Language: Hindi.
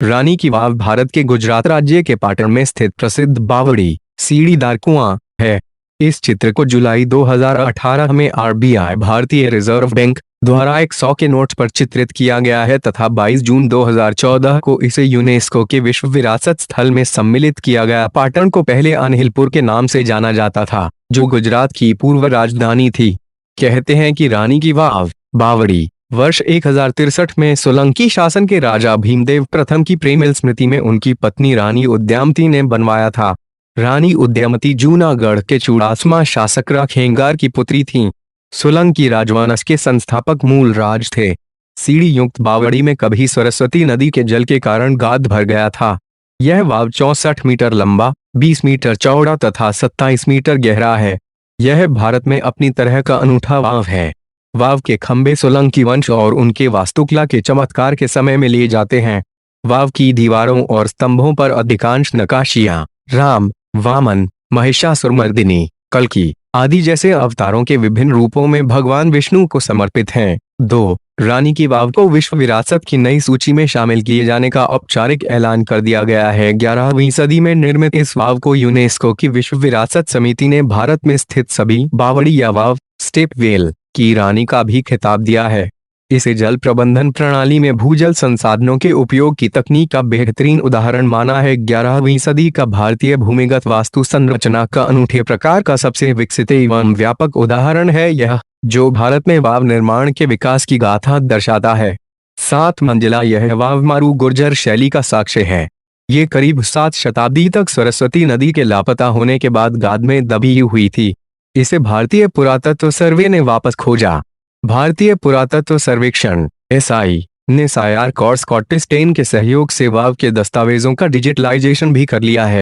रानी की वाव भारत के गुजरात राज्य के पाटण में स्थित प्रसिद्ध बावड़ी सीढ़ीदार कुआं है। इस चित्र को जुलाई 2018 में आरबीआई भारतीय रिजर्व बैंक द्वारा 100 के नोट पर चित्रित किया गया है तथा 22 जून 2014 को इसे यूनेस्को के विश्व विरासत स्थल में सम्मिलित किया गया। पाटण को पहले अनहिलपुर के नाम से जाना जाता था, जो गुजरात की पूर्व राजधानी थी। कहते हैं कि रानी की वाव बावड़ी वर्ष 1063 में सोलंकी शासन के राजा भीमदेव प्रथम की प्रेम स्मृति में उनकी पत्नी रानी उद्यमती ने बनवाया था। रानी उद्यमती जूनागढ़ के चूड़ासमा शासक खेंगार की पुत्री थीं। सोलंकी राजवंश के संस्थापक मूल राज थे। सीढ़ी युक्त बावड़ी में कभी सरस्वती नदी के जल के कारण गाद भर गया था। यह वाव 64 मीटर लंबा, 20 मीटर चौड़ा तथा 27 मीटर गहरा है। यह भारत में अपनी तरह का अनूठा वाव है। वाव के खंभे सोलंकी वंश और उनके वास्तुकला के चमत्कार के समय में लिए जाते हैं। वाव की दीवारों और स्तंभों पर अधिकांश नक्काशियां राम, वामन, महिषासुरमर्दिनी, कल्की आदि जैसे अवतारों के विभिन्न रूपों में भगवान विष्णु को समर्पित हैं। 2. रानी की वाव को विश्व विरासत की नई सूची में शामिल किए जाने का औपचारिक ऐलान कर दिया गया है। 11वीं सदी में निर्मित इस वाव को यूनेस्को की विश्व विरासत समिति ने भारत में स्थित सभी बावड़ी या वाव स्टेप वेल की रानी का भी खिताब दिया है। इसे जल प्रबंधन प्रणाली में भूजल संसाधनों के उपयोग की तकनीक का बेहतरीन उदाहरण माना है। 11वीं सदी का भारतीय भूमिगत वास्तु संरचना का अनूठे प्रकार का सबसे विकसित एवं व्यापक उदाहरण है यह, जो भारत में वाव निर्माण के विकास की गाथा दर्शाता है। 7 मंजिला यह वाव मारू गुर्जर शैली का साक्ष्य है। ये करीब 7 शताब्दी तक सरस्वती नदी के लापता होने के बाद गाद में दबी हुई थी। इसे भारतीय पुरातत्व सर्वे ने वापस खोजा। भारतीय पुरातत्व सर्वेक्षण (SI) ने सायार्क और स्कॉटिश टेन के सहयोग से वाव के दस्तावेजों का डिजिटलाइजेशन भी कर लिया है।